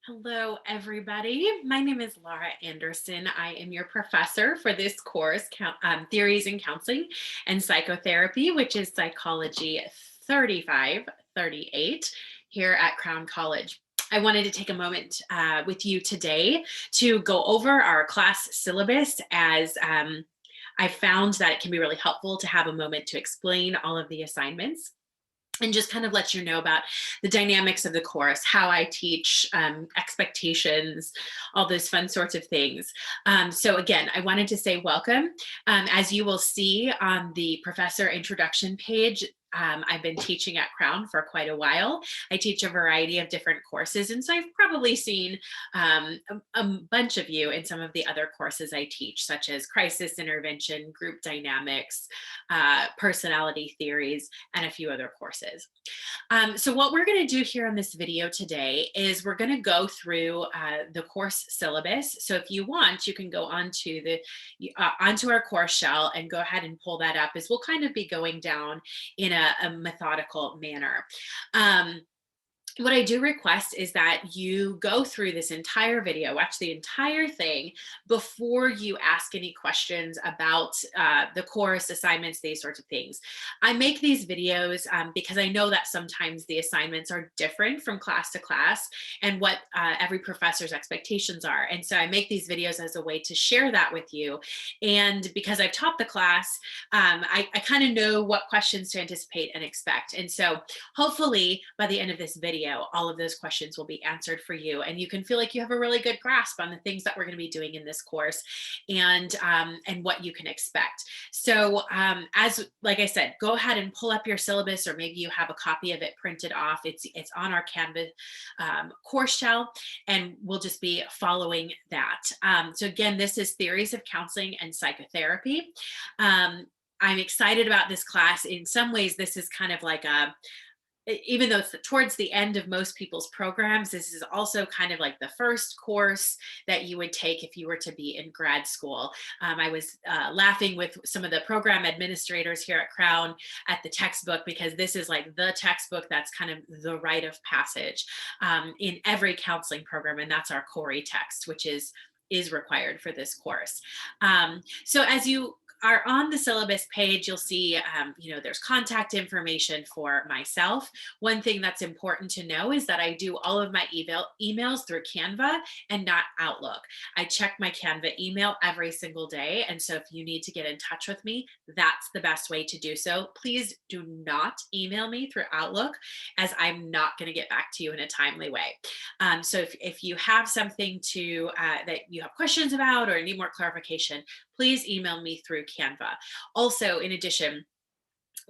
Hello, everybody. My name is Laura Anderson. I am your professor for this course, Theories in Counseling and Psychotherapy, which is Psychology 3538 here at Crown College. I wanted to take a moment with you today to go over our class syllabus as I found that it can be really helpful to have a moment to explain all of the assignments and just kind of let you know about the dynamics of the course, how I teach, expectations, all those fun sorts of things. So again, I wanted to say welcome. As you will see on the professor introduction page, I've been teaching at Crown for quite a while. I teach a variety of different courses, and so I've probably seen a bunch of you in some of the other courses I teach, such as crisis intervention, group dynamics, personality theories, and a few other courses. So what we're going to do here on this video today is we're going to go through the course syllabus. So if you want, you can go onto our course shell and go ahead and pull that up, as we'll kind of be going down in a methodical manner. What I do request is that you go through this entire video, watch the entire thing before you ask any questions about the course assignments, these sorts of things. I make these videos because I know that sometimes the assignments are different from class to class and what every professor's expectations are. And so I make these videos as a way to share that with you. And because I've taught the class, I kind of know what questions to anticipate and expect. And so hopefully by the end of this video, all of those questions will be answered for you, and you can feel like you have a really good grasp on the things that we're going to be doing in this course, and what you can expect. So as like I said, go ahead and pull up your syllabus, or maybe you have a copy of it printed off. It's on our Canvas course shell, and we'll just be following that. So again, this is Theories of Counseling and Psychotherapy. I'm excited about this class. In some ways, this is kind of like even though it's towards the end of most people's programs, this is also kind of like the first course that you would take if you were to be in grad school. I was laughing with some of the program administrators here at Crown at the textbook, because this is like the textbook that's kind of the rite of passage in every counseling program, and that's our Corey text, which is required for this course. So as you are on the syllabus page, you'll see, there's contact information for myself. One thing that's important to know is that I do all of my emails through Canva and not Outlook. I check my Canva email every single day. And so if you need to get in touch with me, that's the best way to do so. Please do not email me through Outlook, as I'm not going to get back to you in a timely way. So if you have something that you have questions about or need more clarification, please email me through Canva. Also, in addition,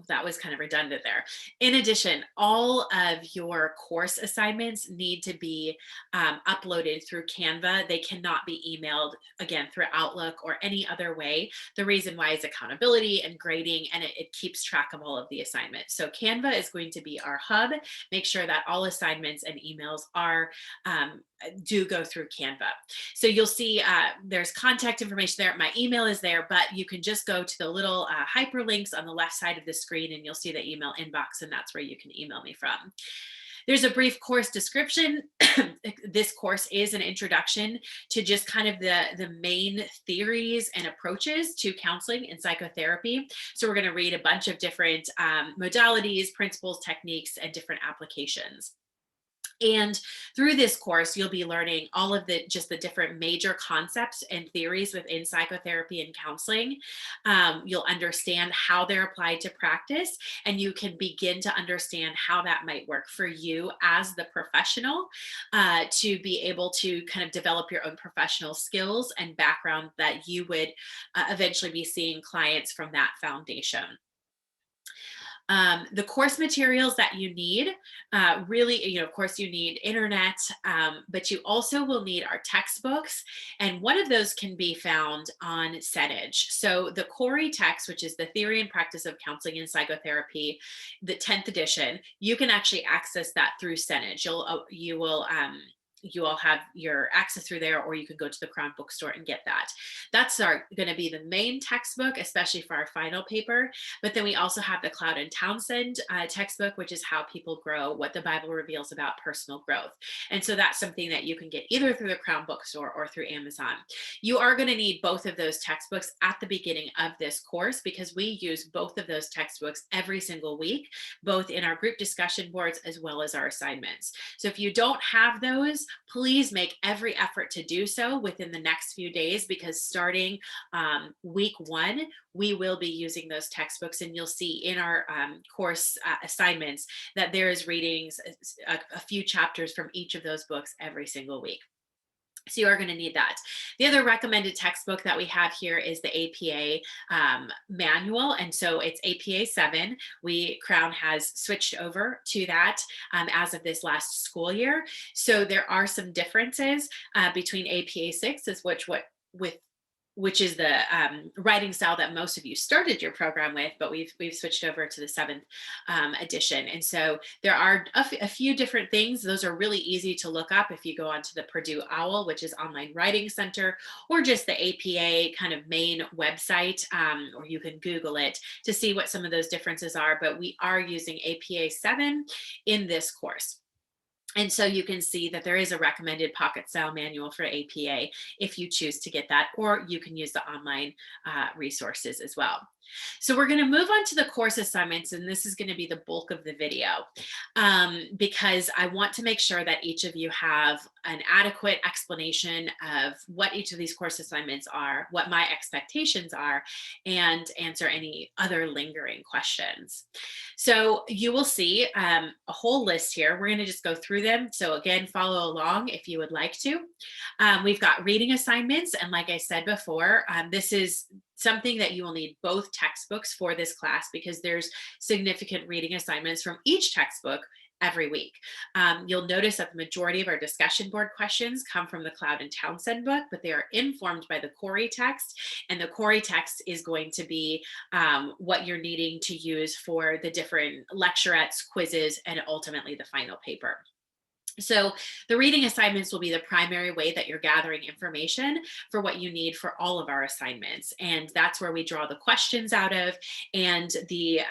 that was kind of redundant there. In addition, all of your course assignments need to be uploaded through Canva. They cannot be emailed, again, through Outlook or any other way. The reason why is accountability and grading, and it keeps track of all of the assignments. So Canva is going to be our hub. Make sure that all assignments and emails do go through Canva. So you'll see there's contact information there. My email is there, but you can just go to the little hyperlinks on the left side of the screen, and you'll see the email inbox, and that's where you can email me from. There's a brief course description. This course is an introduction to just kind of the main theories and approaches to counseling and psychotherapy. So we're going to read a bunch of different modalities, principles, techniques, and different applications. And through this course, you'll be learning all of the different major concepts and theories within psychotherapy and counseling. You'll understand how they're applied to practice, and you can begin to understand how that might work for you as the professional, to be able to kind of develop your own professional skills and background that you would eventually be seeing clients from that foundation. The course materials that you need, really, of course, you need internet, but you also will need our textbooks. And one of those can be found on Sedage. So the Corey text, which is the Theory and Practice of Counseling and Psychotherapy, the 10th edition, you can actually access that through Sedage. You will you all have your access through there, or you can go to the Crown Bookstore and get that. That's going to be the main textbook, especially for our final paper. But then we also have the Cloud and Townsend textbook, which is How People Grow, What the Bible Reveals About Personal Growth. And so that's something that you can get either through the Crown Bookstore or through Amazon. You are going to need both of those textbooks at the beginning of this course, because we use both of those textbooks every single week, both in our group discussion boards as well as our assignments. So if you don't have those, please make every effort to do so within the next few days, because starting week 1, we will be using those textbooks, and you'll see in our course assignments that there is readings, a few chapters from each of those books every single week. So you are going to need that. The other recommended textbook that we have here is the APA manual. And so it's APA 7. Crown has switched over to that as of this last school year. So there are some differences between APA 6, which is the writing style that most of you started your program with, but we've switched over to the 7th edition. And so there are a few different things. Those are really easy to look up if you go onto the Purdue OWL, which is Online Writing Center, or just the APA kind of main website, or you can Google it to see what some of those differences are. But we are using APA 7 in this course. And so you can see that there is a recommended pocket style manual for APA if you choose to get that, or you can use the online resources as well. So we're going to move on to the course assignments, and this is going to be the bulk of the video, because I want to make sure that each of you have an adequate explanation of what each of these course assignments are, what my expectations are, and answer any other lingering questions. So you will see a whole list here. We're going to just go through them. So again, follow along if you would like to. We've got reading assignments, and like I said before, this is something that you will need both textbooks for this class, because there's significant reading assignments from each textbook every week. You'll notice that the majority of our discussion board questions come from the Cloud and Townsend book, but they are informed by the Corey text, and the Corey text is going to be what you're needing to use for the different lecturettes, quizzes, and ultimately the final paper. So the reading assignments will be the primary way that you're gathering information for what you need for all of our assignments. And that's where we draw the questions out of, and the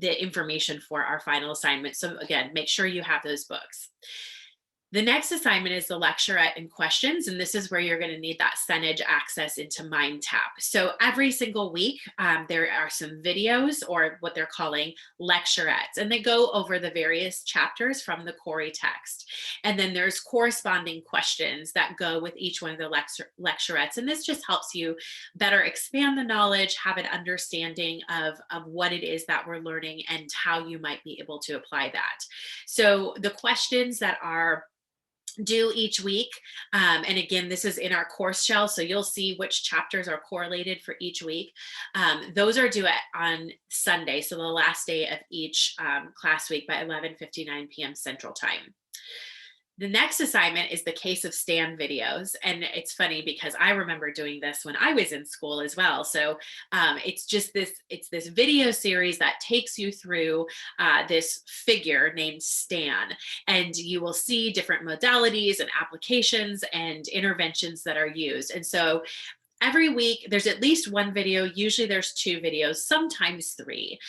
information for our final assignment. So again, make sure you have those books. The next assignment is the lecturette and questions, and this is where you're going to need that Senage access into MindTap. So every single week, there are some videos, or what they're calling lecturettes, and they go over the various chapters from the Corey text. And then there's corresponding questions that go with each one of the lecturettes, and this just helps you better expand the knowledge, have an understanding of what it is that we're learning and how you might be able to apply that. So the questions that are due each week, and again, this is in our course shell, so you'll see which chapters are correlated for each week. Those are due on Sunday, so the last day of each class week by 11:59 p.m. Central Time. The next assignment is the Case of Stan videos. And it's funny because I remember doing this when I was in school as well. So it's this video series that takes you through this figure named Stan. And you will see different modalities and applications and interventions that are used. And so every week, there's at least one video. Usually there's 2 videos, sometimes 3,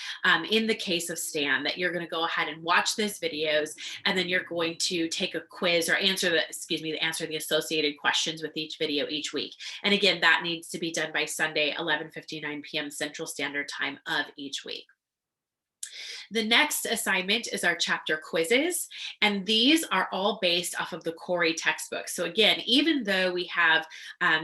in the Case of Stan, that you're going to go ahead and watch those videos, and then you're going to take a quiz or answer the associated questions with each video each week. And again, that needs to be done by Sunday, 11:59 p.m. Central Standard Time of each week. The next assignment is our chapter quizzes, and these are all based off of the Corey textbook. So again, even though we have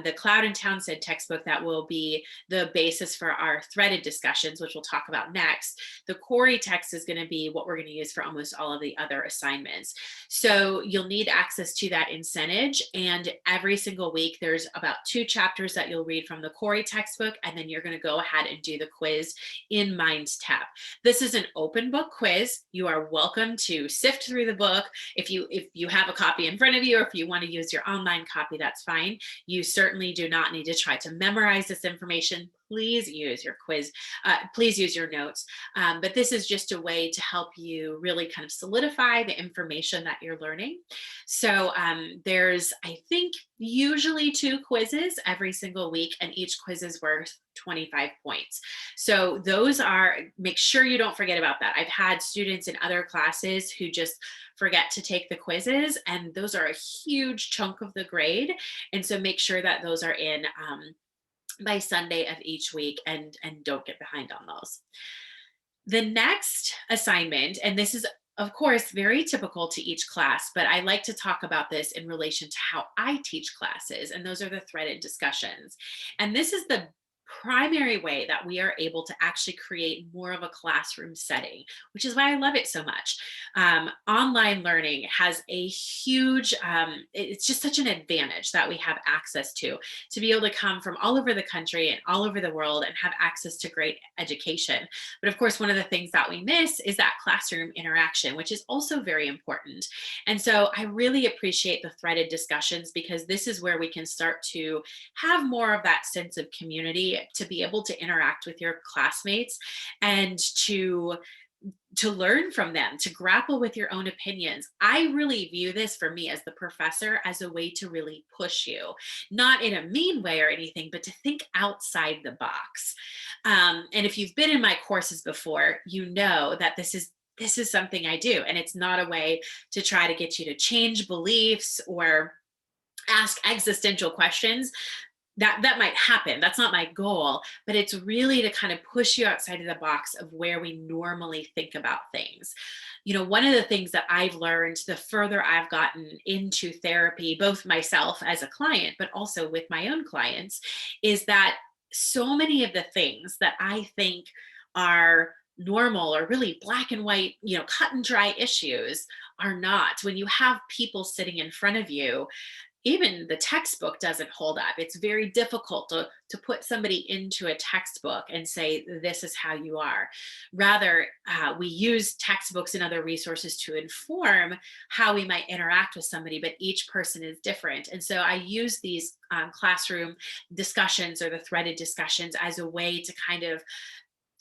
the Cloud and Townsend textbook that will be the basis for our threaded discussions, which we'll talk about next, the Corey text is going to be what we're going to use for almost all of the other assignments. So you'll need access to that in Senage, and every single week there's about 2 chapters that you'll read from the Corey textbook, and then you're going to go ahead and do the quiz in MindTap. This is an open book quiz. You are welcome to sift through the book. If you have a copy in front of you, or if you want to use your online copy, that's fine. You certainly do not need to try to memorize this information. please use your quiz. Please use your notes. But this is just a way to help you really kind of solidify the information that you're learning. So there's, I think, usually 2 quizzes every single week, and each quiz is worth 25 points. So those are, make sure you don't forget about that. I've had students in other classes who just forget to take the quizzes, and those are a huge chunk of the grade. And so make sure that those are in by Sunday of each week, and don't get behind on those. The next assignment, and this is of course very typical to each class, but I like to talk about this in relation to how I teach classes, and those are the threaded discussions. And this is the primary way that we are able to actually create more of a classroom setting, which is why I love it so much. Online learning has a huge, it's just such an advantage that we have access to be able to come from all over the country and all over the world and have access to great education. But of course, one of the things that we miss is that classroom interaction, which is also very important. And so I really appreciate the threaded discussions, because this is where we can start to have more of that sense of community, to be able to interact with your classmates and to learn from them, to grapple with your own opinions. I really view this, for me as the professor, as a way to really push you, not in a mean way or anything, but to think outside the box. And if you've been in my courses before, you know that this is something I do, and it's not a way to try to get you to change beliefs or ask existential questions. That might happen. That's not my goal, but it's really to kind of push you outside of the box of where we normally think about things. One of the things that I've learned the further I've gotten into therapy, both myself as a client, but also with my own clients, is that so many of the things that I think are normal or really black and white, cut and dry issues, are not. When you have people sitting in front of you, even the textbook doesn't hold up. It's very difficult to put somebody into a textbook and say, this is how you are. Rather, we use textbooks and other resources to inform how we might interact with somebody, but each person is different. And so I use these classroom discussions, or the threaded discussions, as a way to kind of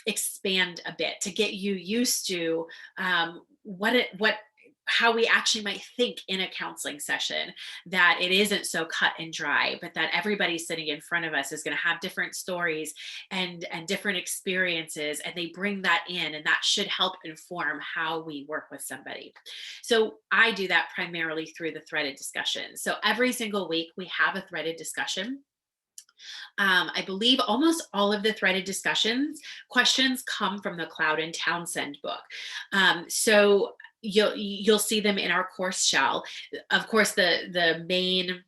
expand a bit, to get you used to how we actually might think in a counseling session, that it isn't so cut and dry, but that everybody sitting in front of us is going to have different stories and different experiences, and they bring that in, and that should help inform how we work with somebody. So I do that primarily through the threaded discussion. So every single week we have a threaded discussion. I believe almost all of the threaded discussions questions come from the Cloud and Townsend book. So you'll see them in our course shell. Of course, the main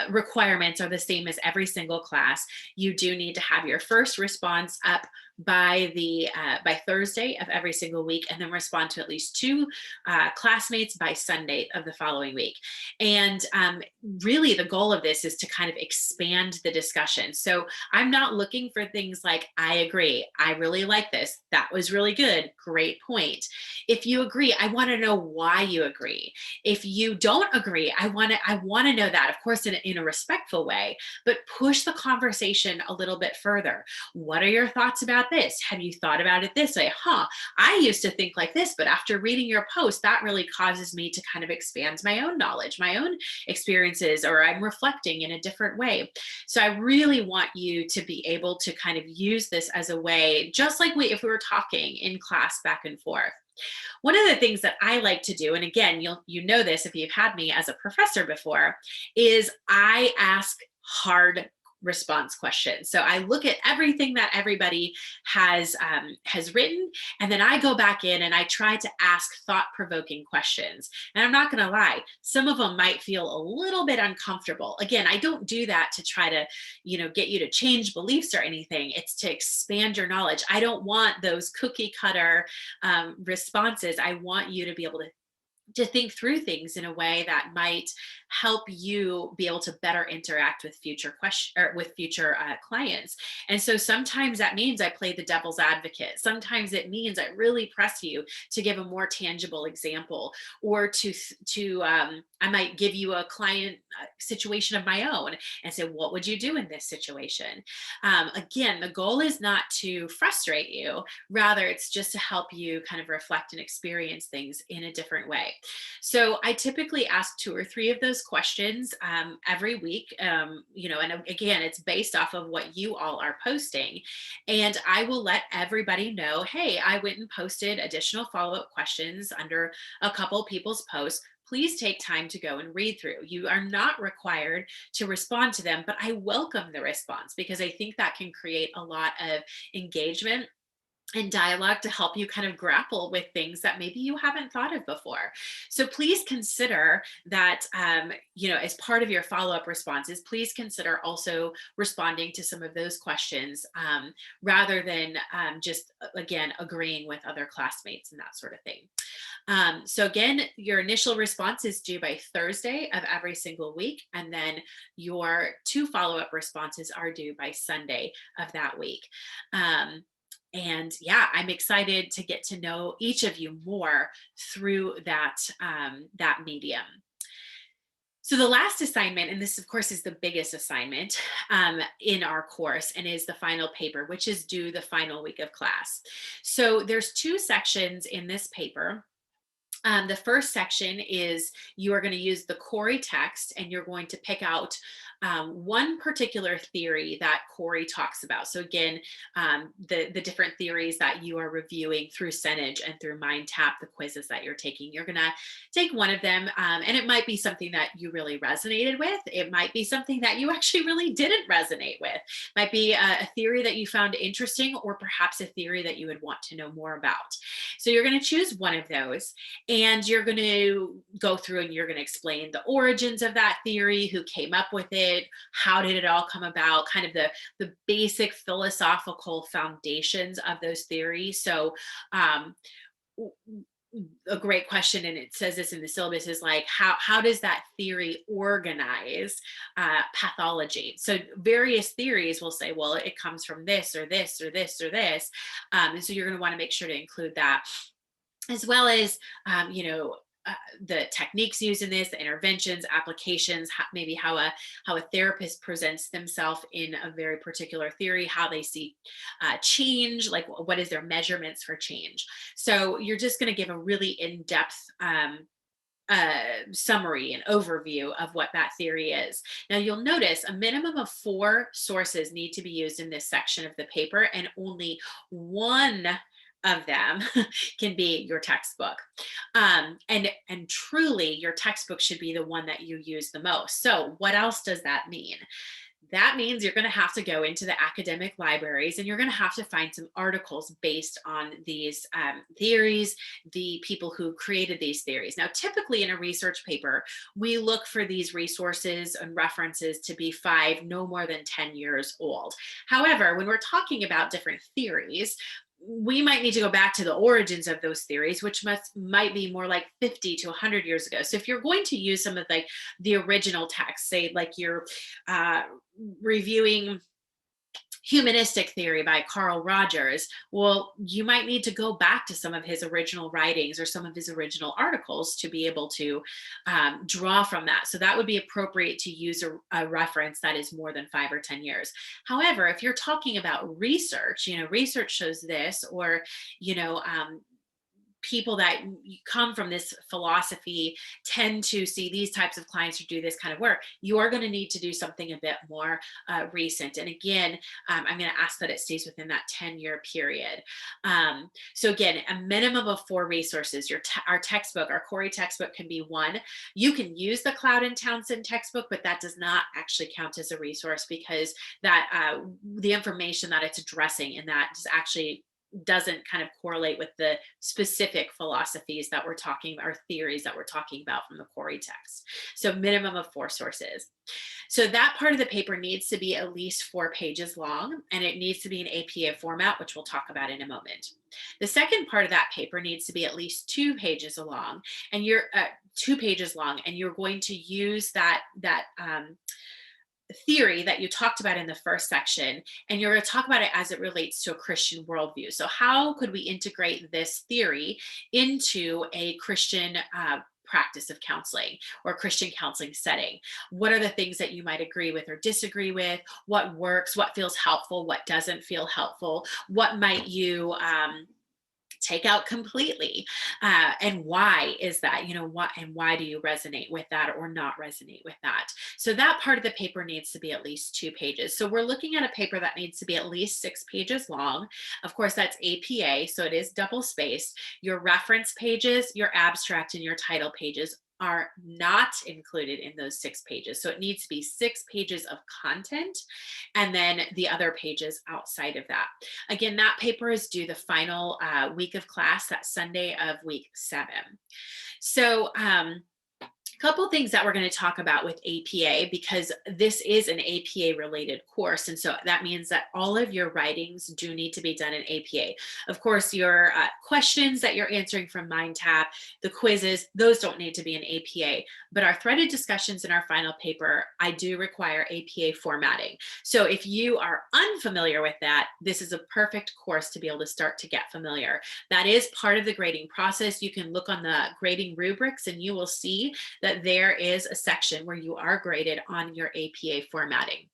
requirements are the same as every single class. You do need to have your first response up by Thursday of every single week, and then respond to at least 2 classmates by Sunday of the following week. And really the goal of this is to kind of expand the discussion. So I'm not looking for things like, I agree, I really like this, that was really good, great point. If you agree, I want to know why you agree. If you don't agree, I want to know that, of course, in a respectful way, but push the conversation a little bit further. What are your thoughts about this? Have you thought about it this way? I used to think like this, but after reading your post, that really causes me to kind of expand my own knowledge, my own experiences, or I'm reflecting in a different way. So I really want you to be able to kind of use this as a way, just like if we were talking in class back and forth. One of the things that I like to do, and again, you know this if you've had me as a professor before, is I ask hard response questions. So I look at everything that everybody has written, and then I go back in and I try to ask thought-provoking questions. And I'm not going to lie, some of them might feel a little bit uncomfortable. Again, I don't do that to try to, get you to change beliefs or anything. It's to expand your knowledge. I don't want those cookie cutter responses. I want you to be able to to think through things in a way that might help you be able to better interact with future clients. And so sometimes that means I play the devil's advocate. Sometimes it means I really press you to give a more tangible example, or to I might give you a client situation of my own and say, what would you do in this situation? Again, the goal is not to frustrate you. Rather, it's just to help you kind of reflect and experience things in a different way. So I typically ask 2 or 3 of those questions every week. And again, it's based off of what you all are posting. And I will let everybody know, hey, I went and posted additional follow-up questions under a couple people's posts. Please take time to go and read through. You are not required to respond to them, but I welcome the response because I think that can create a lot of engagement and dialogue to help you kind of grapple with things that maybe you haven't thought of before. So please consider that, as part of your follow-up responses, please consider also responding to some of those questions, rather than just, again, agreeing with other classmates and that sort of thing. So again, your initial response is due by Thursday of every single week. And then your 2 follow-up responses are due by Sunday of that week. And yeah, I'm excited to get to know each of you more through that medium. So the last assignment, and this of course is the biggest assignment in our course, and is the final paper, which is due the final week of class. So there's 2 sections in this paper. The first section is you are going to use the Corey text, and you're going to pick out one particular theory that Corey talks about. So again, the different theories that you are reviewing through Senage and through MindTap, the quizzes that you're taking, you're going to take one of them, and it might be something that you really resonated with. It might be something that you actually really didn't resonate with. It might be a theory that you found interesting, or perhaps a theory that you would want to know more about. So you're going to choose one of those, and you're going to go through and you're going to explain the origins of that theory, who came up with it, how did it all come about, kind of the basic philosophical foundations of those theories. So a great question, and it says this in the syllabus, is like, how does that theory organize pathology? So various theories will say, well, it comes from this or this or this or this, and so you're going to want to make sure to include that, as well as the techniques used in this, the interventions, applications, maybe how a therapist presents themselves in a very particular theory, how they see change, like what is their measurements for change. So you're just going to give a really in-depth summary and overview of what that theory is. Now you'll notice a minimum of 4 sources need to be used in this section of the paper, and only one of them can be your textbook. And truly your textbook should be the one that you use the most. So what else does that mean? That means you're going to have to go into the academic libraries, and you're going to have to find some articles based on these theories, the people who created these theories. Now, typically in a research paper, we look for these resources and references to be 5, no more than 10 years old. However, when we're talking about different theories, we might need to go back to the origins of those theories, which might be more like 50 to 100 years ago. So if you're going to use some of like the original text, say like you're reviewing humanistic theory by Carl Rogers, well, you might need to go back to some of his original writings or some of his original articles to be able to draw from that. So that would be appropriate to use a reference that is more than 5 or 10 years. However, if you're talking about research, research shows this, or, people that come from this philosophy tend to see these types of clients who do this kind of work, you are going to need to do something a bit more recent. And again, I'm going to ask that it stays within that 10-year period. So again, a minimum of 4 resources. Our textbook, our Corey textbook, can be one. You can use the Cloud and Townsend textbook, but that does not actually count as a resource, because that the information that it's addressing in that is actually doesn't kind of correlate with the specific philosophies that we're talking about or theories that we're talking about from the Corey text. So minimum of 4 sources. So that part of the paper needs to be at least 4 pages long, and it needs to be in APA format, which we'll talk about in a moment. The second part of that paper needs to be at least 2 pages long, and you're 2 pages long, and you're going to use that theory that you talked about in the first section, and you're going to talk about it as it relates to a Christian worldview. So how could we integrate this theory into a Christian practice of counseling or Christian counseling setting? What are the things that you might agree with or disagree with? What works? What feels helpful? What doesn't feel helpful? What might you take out completely, and why is that? What and why do you resonate with that or not resonate with that? So that part of the paper needs to be at least 2 pages. So we're looking at a paper that needs to be at least 6 pages long. Of course, that's APA, so it is double spaced. Your reference pages, your abstract, and your title pages are not included in those 6 pages. So it needs to be 6 pages of content and then the other pages outside of that. Again, that paper is due the final week of class, that Sunday of week 7. So couple things that we're going to talk about with APA, because this is an APA related course. And so that means that all of your writings do need to be done in APA. Of course, your questions that you're answering from MindTap, the quizzes, those don't need to be in APA. But our threaded discussions in our final paper, I do require APA formatting. So if you are unfamiliar with that, this is a perfect course to be able to start to get familiar. That is part of the grading process. You can look on the grading rubrics and you will see that there is a section where you are graded on your APA formatting.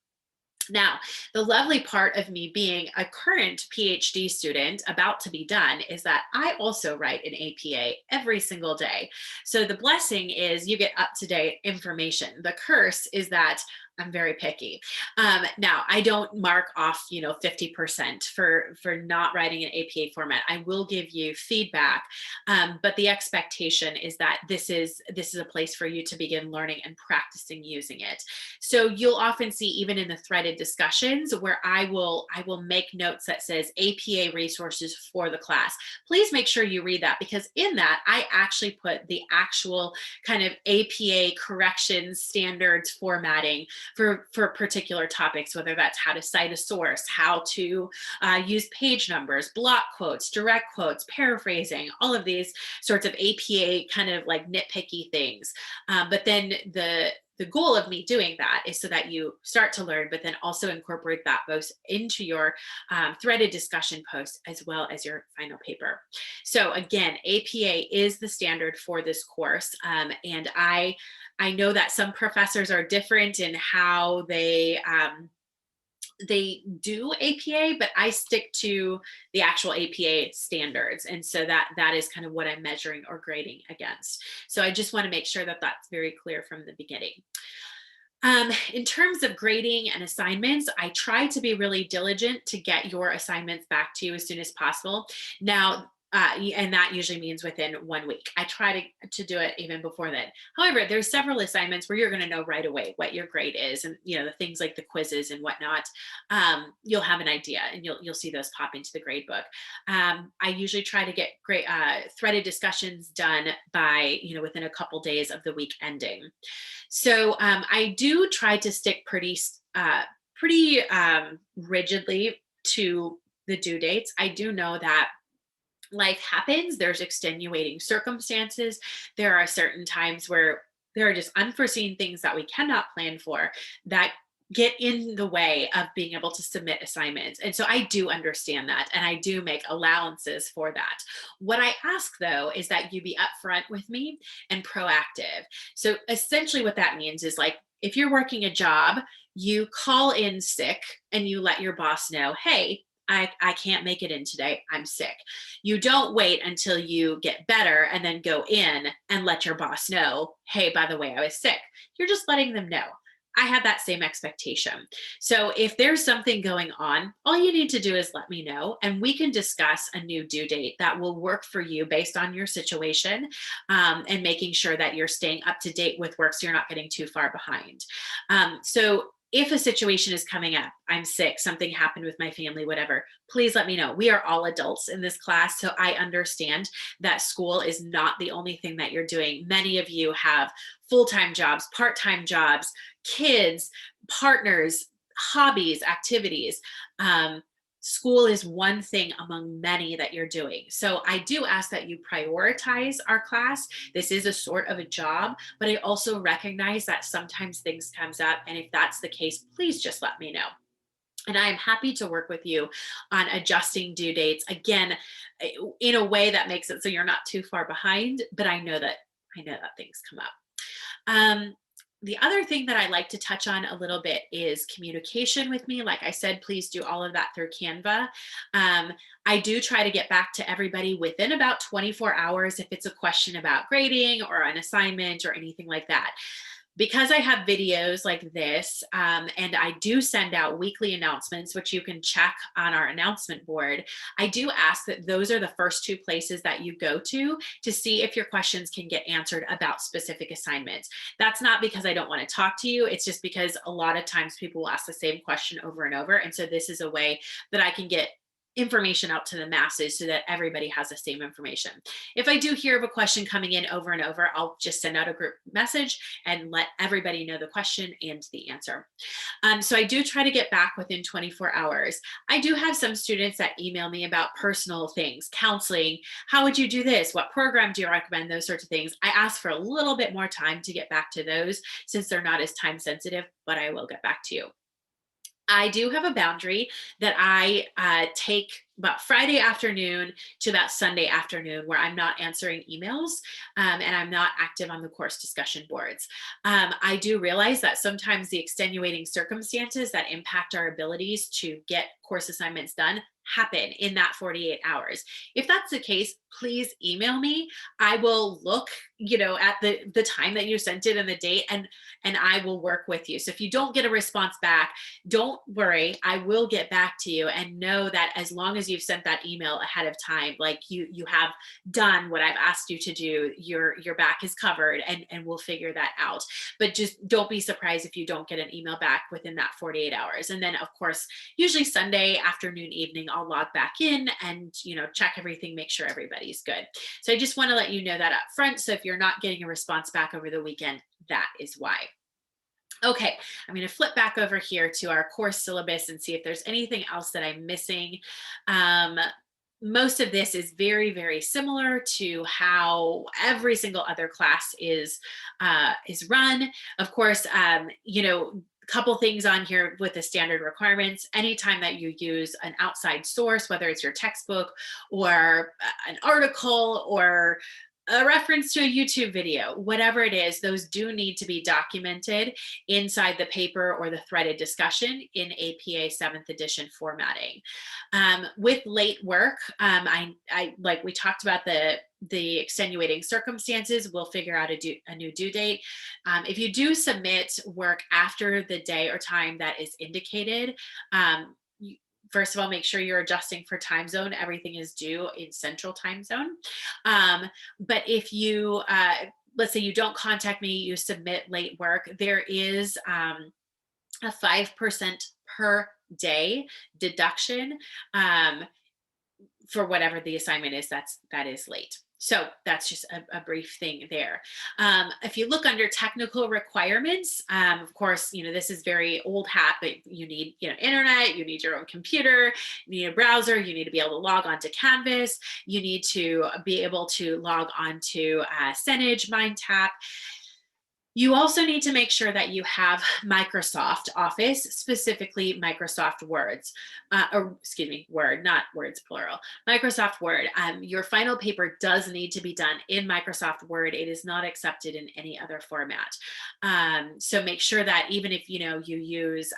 Now, the lovely part of me being a current PhD student about to be done is that I also write an APA every single day. So the blessing is you get up-to-date information. The curse is that I'm very picky. Now, I don't mark off, 50% for not writing an APA format. I will give you feedback, but the expectation is that this is a place for you to begin learning and practicing using it. So you'll often see, even in the threaded discussions, where I will make notes that says APA resources for the class. Please make sure you read that, because in that I actually put the actual kind of APA corrections, standards, formatting for particular topics, whether that's how to cite a source, how to use page numbers, block quotes, direct quotes, paraphrasing, all of these sorts of APA kind of like nitpicky things. But then the goal of me doing that is so that you start to learn, but then also incorporate that both into your threaded discussion post as well as your final paper. So again, APA is the standard for this course. And I know that some professors are different in how they do APA, but I stick to the actual APA standards. And so that is kind of what I'm measuring or grading against. So I just want to make sure that that's very clear from the beginning. In terms of grading and assignments, I try to be really diligent to get your assignments back to you as soon as possible. Now, and that usually means within 1 week. I try to do it even before then. However, there's several assignments where you're going to know right away what your grade is, and the things like the quizzes and whatnot. You'll have an idea, and you'll see those pop into the grade book. I usually try to get great threaded discussions done by within a couple days of the week ending. So I do try to stick pretty rigidly to the due dates. I do know that life happens. There's extenuating circumstances. There are certain times where there are just unforeseen things that we cannot plan for that get in the way of being able to submit assignments. And so I do understand that, and I do make allowances for that. What I ask, though, is that you be upfront with me and proactive. So essentially what that means is, like, if you're working a job, you call in sick and you let your boss know, hey, I can't make it in today. I'm sick. You don't wait until you get better and then go in and let your boss know, hey, by the way, I was sick. You're just letting them know. I have that same expectation. So if there's something going on, all you need to do is let me know, and we can discuss a new due date that will work for you based on your situation, and making sure that you're staying up to date with work so you're not getting too far behind. So if a situation is coming up, I'm sick, something happened with my family, whatever, please let me know. We are all adults in this class, so I understand that school is not the only thing that you're doing. Many of you have full-time jobs, part-time jobs, kids, partners, hobbies, activities. School is one thing among many that you're doing. So I do ask that you prioritize our class. This is a sort of a job, but I also recognize that sometimes things comes up. And if that's the case, please just let me know. And I am happy to work with you on adjusting due dates. Again, in a way that makes it so you're not too far behind, but I know that things come up. The other thing that I like to touch on a little bit is communication with me. Like I said, please do all of that through Canva. I do try to get back to everybody within about 24 hours if it's a question about grading or an assignment or anything like that. Because I have videos like this, and I do send out weekly announcements, which you can check on our announcement board, I do ask that those are the first two places that you go to see if your questions can get answered about specific assignments. That's not because I don't want to talk to you. It's just because a lot of times people will ask the same question over and over. And so this is a way that I can get information out to the masses so that everybody has the same information. If I do hear of a question coming in over and over, I'll just send out a group message and let everybody know the question and the answer. So I do try to get back within 24 hours. I do have some students that email me about personal things, counseling, how would you do this? What program do you recommend? Those sorts of things. I ask for a little bit more time to get back to those since they're not as time sensitive, but I will get back to you. I do have a boundary that I take about Friday afternoon to about Sunday afternoon where I'm not answering emails and I'm not active on the course discussion boards. I do realize that sometimes the extenuating circumstances that impact our abilities to get course assignments done happen in that 48 hours. If that's the case, please email me. I will look, at the time that you sent it and the date, and I will work with you. So if you don't get a response back, don't worry. I will get back to you, and know that as long as you've sent that email ahead of time, like you have done what I've asked you to do, your back is covered, and we'll figure that out. But just don't be surprised if you don't get an email back within that 48 hours. And then of course, usually Sunday afternoon, evening, I'll log back in and check everything, make sure everybody's good. So I just want to let you know that up front. So if you're not getting a response back over the weekend, that is why. Okay, I'm going to flip back over here to our course syllabus and see if there's anything else that I'm missing. Most of this is very, very similar to how every single other class is run. Of course, couple things on here with the standard requirements. Anytime that you use an outside source, whether it's your textbook or an article or a reference to a YouTube video, whatever it is, those do need to be documented inside the paper or the threaded discussion in APA 7th edition formatting. With late work, I like we talked about the extenuating circumstances, we'll figure out a new due date. If you do submit work after the day or time that is indicated, first of all, make sure you're adjusting for time zone. Everything is due in Central Time Zone. But if you, let's say you don't contact me, you submit late work, there is a 5% per day deduction for whatever the assignment is that is late. So that's just a brief thing there. If you look under technical requirements, of course, this is very old hat, but you need, internet, you need your own computer, you need a browser, you need to be able to log on to Canvas, you need to be able to log on to Senage, MindTap. You also need to make sure that you have Microsoft Office, specifically Microsoft Word, not words plural, Microsoft Word. Your final paper does need to be done in Microsoft Word. It is not accepted in any other format. So make sure that even if you use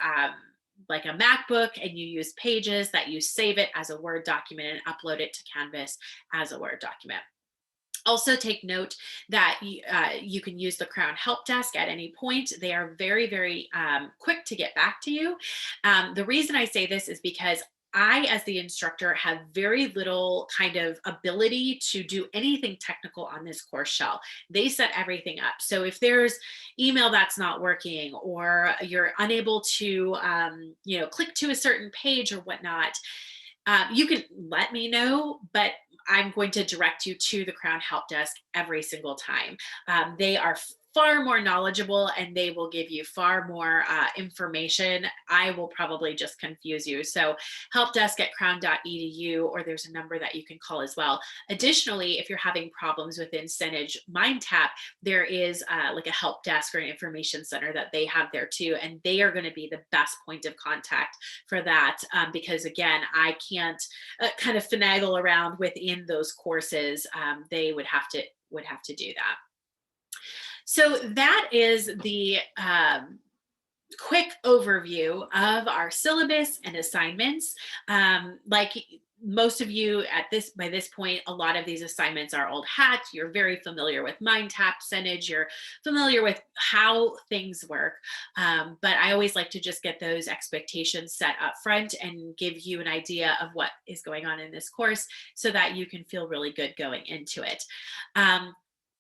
like a MacBook and you use Pages, that you save it as a Word document and upload it to Canvas as a Word document. Also take note that you can use the Crown Help Desk at any point. They are very, very quick to get back to you. The reason I say this is because I, as the instructor, have very little kind of ability to do anything technical on this course shell. They set everything up. So if there's email that's not working, or you're unable to, click to a certain page or whatnot, you can let me know, but I'm going to direct you to the Crown Help Desk every single time. They are far more knowledgeable, and they will give you far more information. I will probably just confuse you. So helpdesk@crown.edu, or there's a number that you can call as well. Additionally, if you're having problems within Senage MindTap, there is like a help desk or an information center that they have there too. And they are going to be the best point of contact for that, because again, I can't kind of finagle around within those courses. They would have to do that. So that is the quick overview of our syllabus and assignments. Like most of you by this point, a lot of these assignments are old hat. You're very familiar with MindTap, Senage. You're familiar with how things work. But I always like to just get those expectations set up front and give you an idea of what is going on in this course, so that you can feel really good going into it.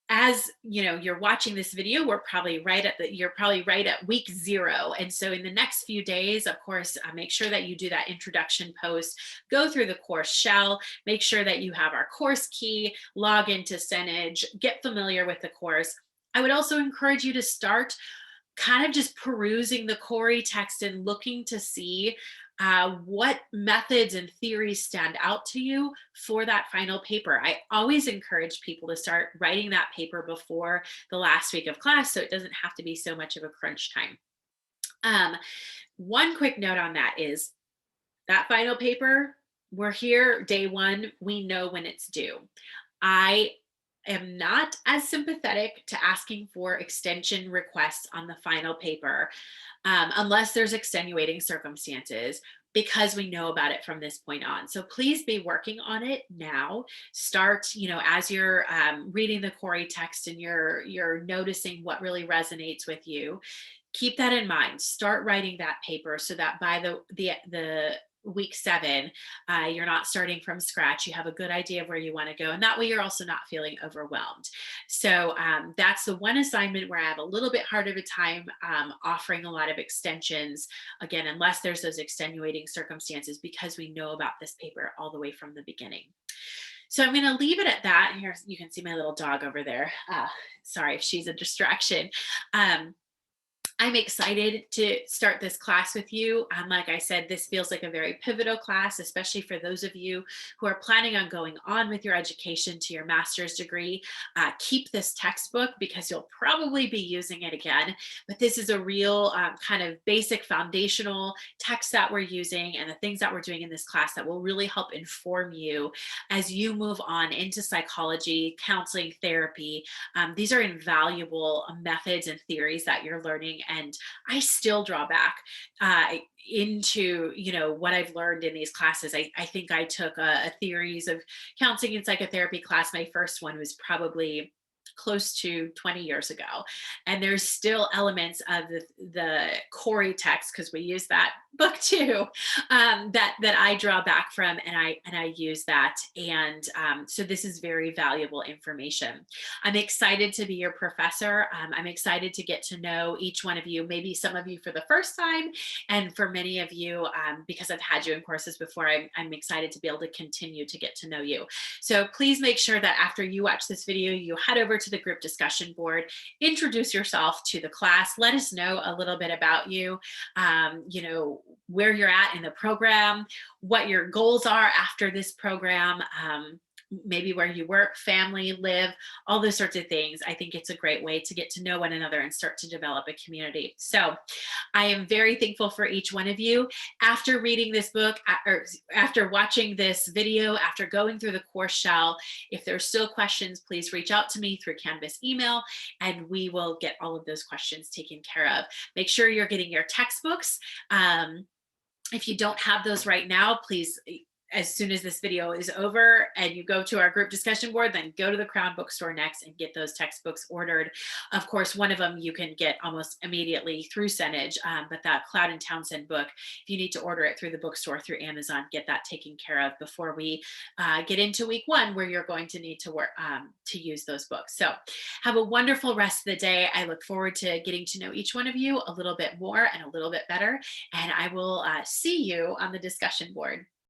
As you know, you're watching this video, you're probably right at week 0. And so in the next few days, of course, make sure that you do that introduction post, go through the course shell, make sure that you have our course key, log into Senage, get familiar with the course. I would also encourage you to start kind of just perusing the Corey text and looking to see what methods and theories stand out to you for that final paper. I always encourage people to start writing that paper before the last week of class, so it doesn't have to be so much of a crunch time. One quick note on that is that final paper, we're here day 1, we know when it's due. I am not as sympathetic to asking for extension requests on the final paper, unless there's extenuating circumstances, because we know about it from this point on. So please be working on it now. Start, as you're reading the Corey text and you're noticing what really resonates with you. Keep that in mind. Start writing that paper so that by the week 7, you're not starting from scratch. You have a good idea of where you want to go, and that way you're also not feeling overwhelmed. So that's the one assignment where I have a little bit harder of a time offering a lot of extensions, again, unless there's those extenuating circumstances, because we know about this paper all the way from the beginning. So I'm going to leave it at that. Here you can see my little dog over there. Sorry if she's a distraction. I'm excited to start this class with you. Like I said, this feels like a very pivotal class, especially for those of you who are planning on going on with your education to your master's degree. Keep this textbook, because you'll probably be using it again. But this is a real kind of basic foundational text that we're using, and the things that we're doing in this class that will really help inform you as you move on into psychology, counseling, therapy. These are invaluable methods and theories that you're learning. And I still draw back into what I've learned in these classes. I think I took a theories of counseling and psychotherapy class. My first one was probably close to 20 years ago, and there's still elements of the Corey text, because we use that book too, that I draw back from, and I use that. And so this is very valuable information. I'm excited to be your professor. I'm excited to get to know each one of you, maybe some of you for the first time, and for many of you, because I've had you in courses before, I'm excited to be able to continue to get to know you. So please make sure that after you watch this video, you head over to the group discussion board, introduce yourself to the class, let us know a little bit about you, where you're at in the program, what your goals are after this program, maybe where you work, family, live, all those sorts of things. I think it's a great way to get to know one another and start to develop a community. So I am very thankful for each one of you. After reading this book, or after watching this video, after going through the course shell, if there's still questions, please reach out to me through Canvas email, and we will get all of those questions taken care of. Make sure you're getting your textbooks. If you don't have those right now, please as soon as this video is over and you go to our group discussion board, then go to the Crown Bookstore next and get those textbooks ordered. Of course, one of them you can get almost immediately through Senage, but that Cloud and Townsend book, if you need to order it through the bookstore, through Amazon, get that taken care of before we get into week one, where you're going to need to work to use those books. So have a wonderful rest of the day. I look forward to getting to know each one of you a little bit more and a little bit better. And I will see you on the discussion board.